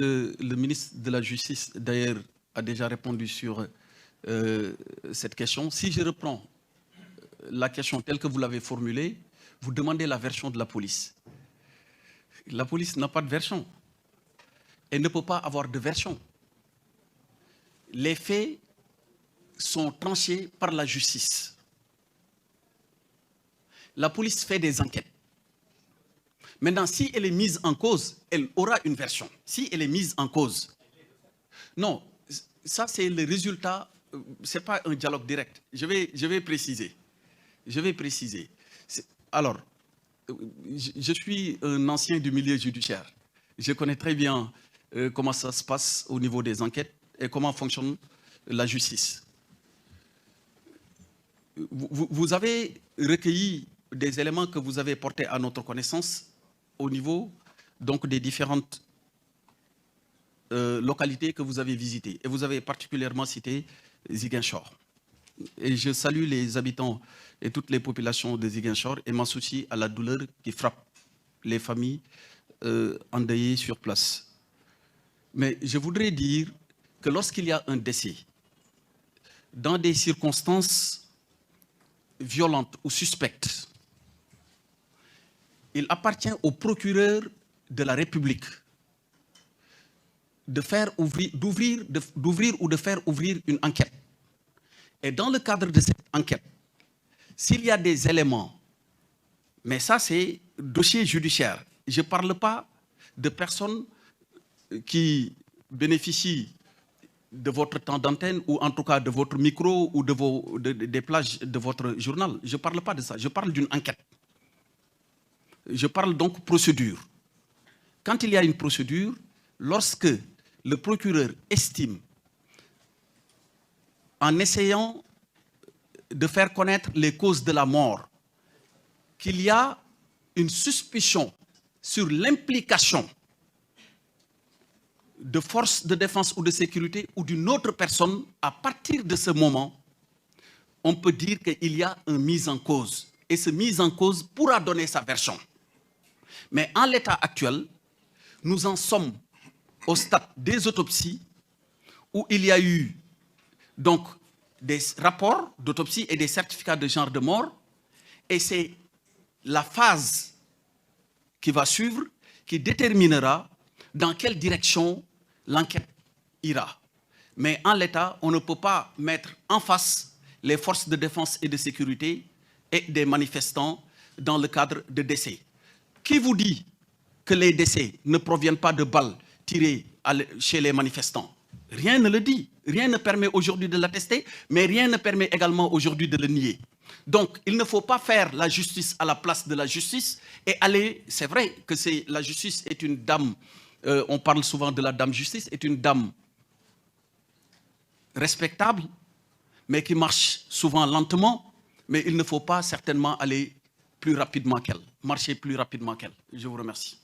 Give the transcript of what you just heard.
Le ministre de la Justice, d'ailleurs, a déjà répondu sur cette question. Si je reprends la question telle que vous l'avez formulée, vous demandez la version de la police. La police n'a pas de version. Elle ne peut pas avoir de version. Les faits sont tranchés par la justice. La police fait des enquêtes. Maintenant, si elle est mise en cause, elle aura une version. Si elle est mise en cause. Non, ça c'est le résultat, ce n'est pas un dialogue direct. Je vais préciser. Je vais préciser. Alors, je suis un ancien du milieu judiciaire. Je connais très bien comment ça se passe au niveau des enquêtes et comment fonctionne la justice. Vous avez recueilli des éléments que vous avez portés à notre connaissance au niveau donc, des différentes localités que vous avez visitées. Et vous avez particulièrement cité Ziguinchor. Et je salue les habitants et toutes les populations de Ziguinchor et m'associe à la douleur qui frappe les familles endeuillées sur place. Mais je voudrais dire que lorsqu'il y a un décès, dans des circonstances violentes ou suspectes, il appartient au procureur de la République d'ouvrir ou de faire ouvrir une enquête. Et dans le cadre de cette enquête, s'il y a des éléments, mais ça c'est dossier judiciaire, je ne parle pas de personnes qui bénéficient de votre temps d'antenne ou en tout cas de votre micro ou des plages de votre journal. Je ne parle pas de ça, je parle d'une enquête. Je parle donc procédure. Quand il y a une procédure, lorsque le procureur estime, en essayant de faire connaître les causes de la mort, qu'il y a une suspicion sur l'implication de forces de défense ou de sécurité ou d'une autre personne, à partir de ce moment, on peut dire qu'il y a une mise en cause. Et cette mise en cause pourra donner sa version. Mais en l'état actuel, nous en sommes au stade des autopsies où il y a eu donc des rapports d'autopsie et des certificats de genre de mort. Et c'est la phase qui va suivre qui déterminera dans quelle direction l'enquête ira. Mais en l'état, on ne peut pas mettre en face les forces de défense et de sécurité et des manifestants dans le cadre de décès. Qui vous dit que les décès ne proviennent pas de balles tirées chez les manifestants? Rien ne le dit. Rien ne permet aujourd'hui de l'attester, mais rien ne permet également aujourd'hui de le nier. Donc, il ne faut pas faire la justice à la place de la justice et aller... C'est vrai que la justice est une dame, on parle souvent de la dame justice, est une dame respectable, mais qui marche souvent lentement, mais il ne faut pas certainement aller plus rapidement qu'elle, marcher plus rapidement qu'elle. Je vous remercie.